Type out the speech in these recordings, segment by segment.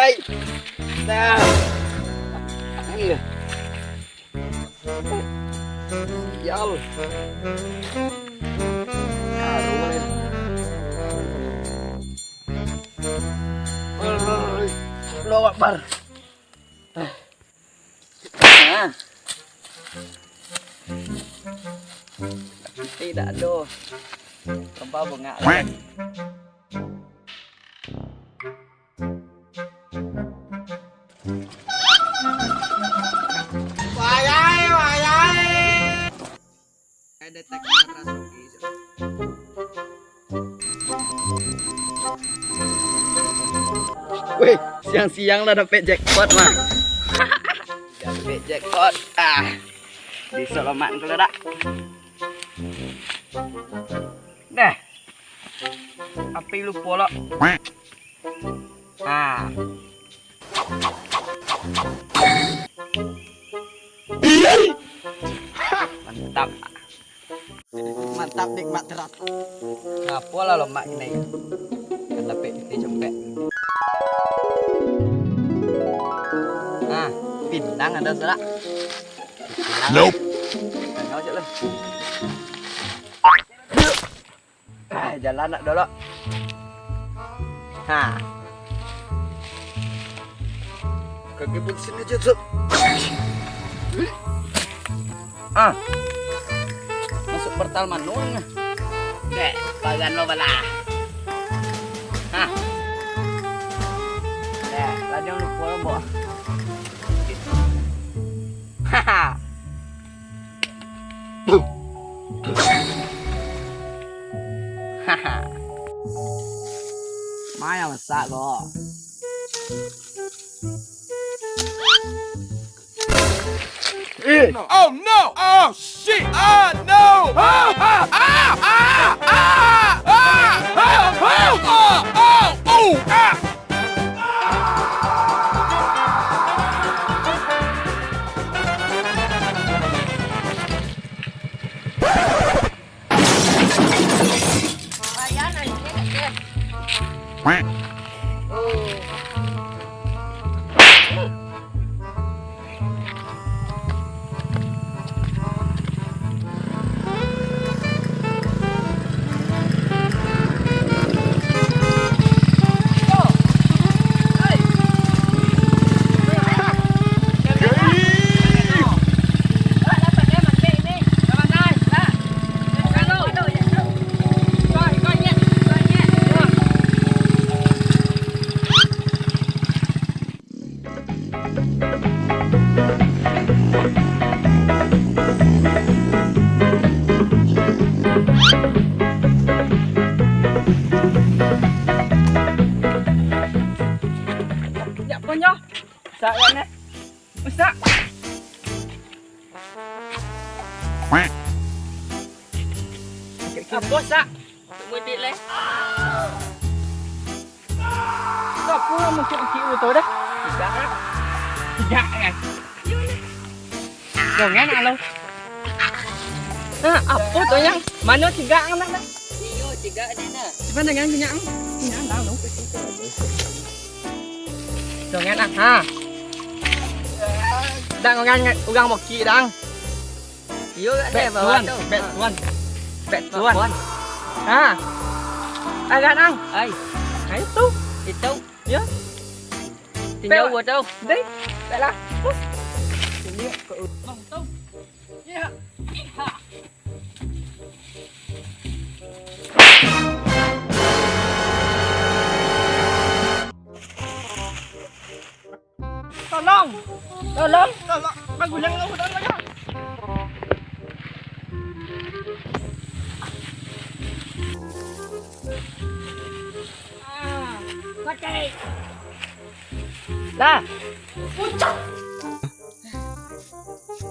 đây. Nè. Dâu. Lo Akbar. Nah. Tidak do. Tempat bunga lagi. Wayai. Ada teknik rasuki. Wih, siang-siang lah dapat jackpot mah. Dapat jackpot. Di Soloman kalau dak. Dah. Api lupa lo. Mantap. Mantap nikmat terat. Apa lah lo mak ini? Dapat dijempet. Pindang ada serak. Nope. Tengok je lah. Jalan nak dulu. Kaki pun sini aja tu. Masuk portal manung. Dek, bagan lo bala. Dek, ladang lupa lo bawa. Mai masak kok. Oh no! Oh shit! Oh no! Saknya, masak. Apa sak? Mudik leh. Kau pun mungkin kiri tu dah. Tiga kan? Jangan alo. Apa tu yang? Mana tiga kan nak? Tiga ni nak. Mana dengan kenyang? Kenyang dah nu. Jangan đang ngang một chị đang yếu bẹt luôn ai gan ăn ai hãy tu thì tu nhớ thì đâu vừa đâu đấy vậy là tình yêu cậu mong tu tolong bagus jangan ngomong lagi pakai lah pucat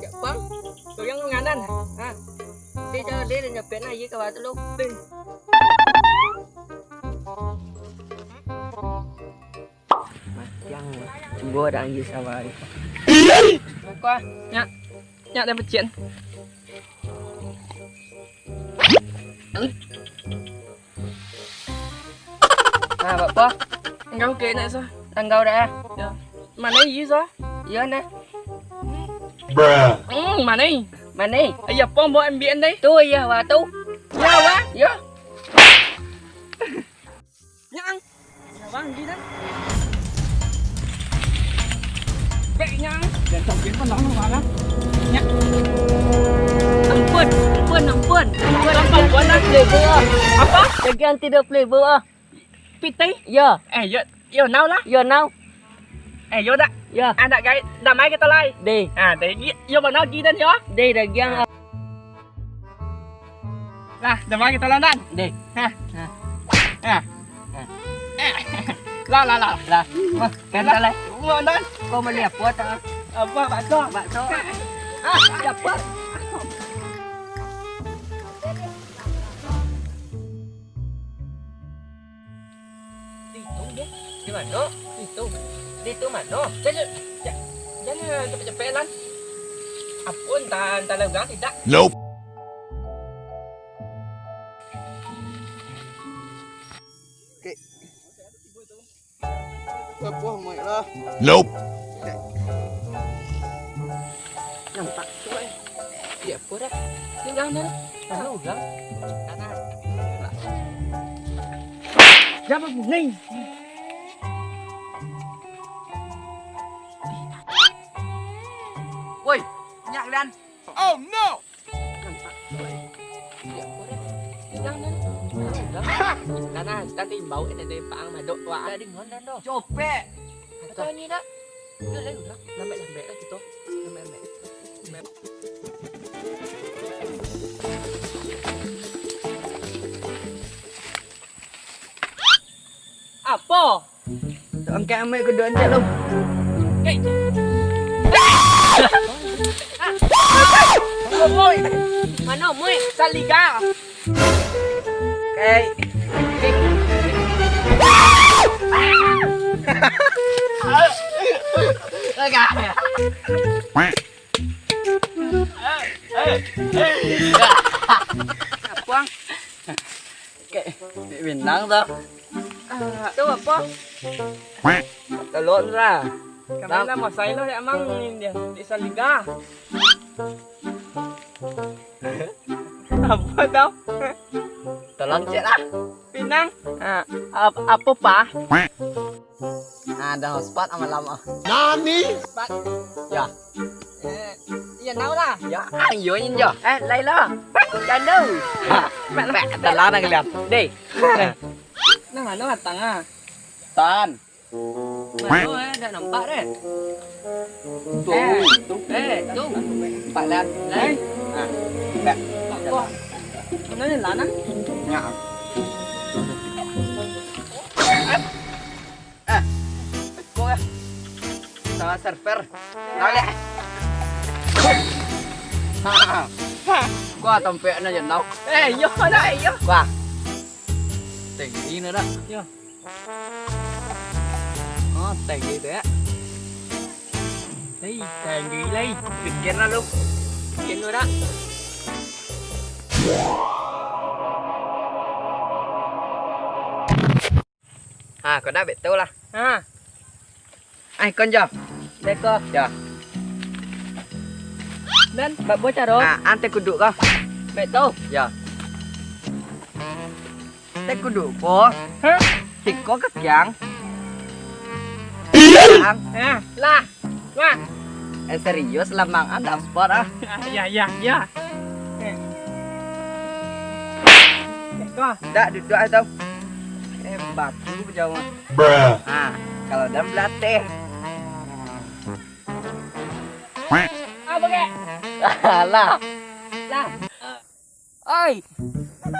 ya bang tu yang nganan dia nyepet lagi ke batu lu yang gua đang gì sao vậy qua nhá đem vật chuyện bà po anh gắm kế này sao Tanggal dah. Ya. Mana ini so? Ya nah. Bruh. Mana ini? Mana ni? Ayah pom bawa ambil ni. Tu ya wa tu. Ya wah. Ya. Nhang. Ya bang gì đó. Vậy nhang. Để trồng kiến con nóng vào đó. Nhang. Ampun, ampun, ampun. Ampun dah. Flavor. Apa? Jangan tidak flavor. Piti. Ya. Yo nau lah. Ya now. Yo dah. Ya. Ada gay, dah mai kita lai. Đi. Để yo vào nó ghi đến yo. Đi dah yang. Lah, dah mai kita landan. Đi. Ha. Ha. Lah. Lah. Kan ta lai. Landan. Kau melihat puat ah. Apa bakso? Bakso. Ah, dapat. Di mana? Itu. Itu mana? Jangan cepet-cepet lan. Apun tak legang tidak. Nope. Nope. Nampak tu eh. Dia apa dah? Legang dah. Tahu legang. Tanah. Jangan bunyi. Woi, nyak dan. Oh no. Nampak tu eh. Dia apa dah? Legang dah. Tanah nanti bau ada paang madok tua. Dah dengar dah doh. Copek. Atau ni dah. Dia lain dah. Lambat-lambat lah kita. Lambat-lambat. Apa? Angkat ambil kedua anjat lu. Kek. Moy. Mana muik? Saliga. Kek. Quang. Kek. Bintang tu. Tu apa? Telur lah. Kami nak masai lo emang dia di Saliga. Apa tau? Tolong cek lah. Pinang. Apa pa? Ada hotspot amat lama. Nani? Spot. Ya. Ya nau lah. Ya, ayo nhìn jo. Lấy lo. Jangan đâu. Mẹ telan nak lihat. Đi. Nó là tầng à. Tan. Mana dah nampak dah. Tu. Pak lan. Đấy. Mẹ. Apa? Nó là lán á. Nhạ. Cô ơi. Sama server. Nói lẹ. Qua tầm phệ nó dần đâu. Ê, vô đây, vô. Qua. Tỉnh đi nữa đó. Vô. Tỉnh đi thế. Đi, tèn gì đi. Kịch kiến ra luôn. Kiến rồi đó. Có đã bị tiêu là. Ai con giờ? Đây cô. Giờ. Đến, bà bố cha rồi. Ăn tay kudu kau. Mẹ tu. Giờ. Tay kudu po. Hả? Thịt có các dạng. Lah. Wah. Serius lah mang ada sport ah. Ya. Có. Dah duduk atau? Batu berjauh. Bruh. Kalau dalam belate. Apa kek? Lah. Lah. Oi.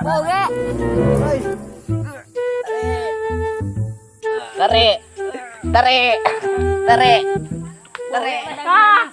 Mau ke? Oi. Tarik. Ah.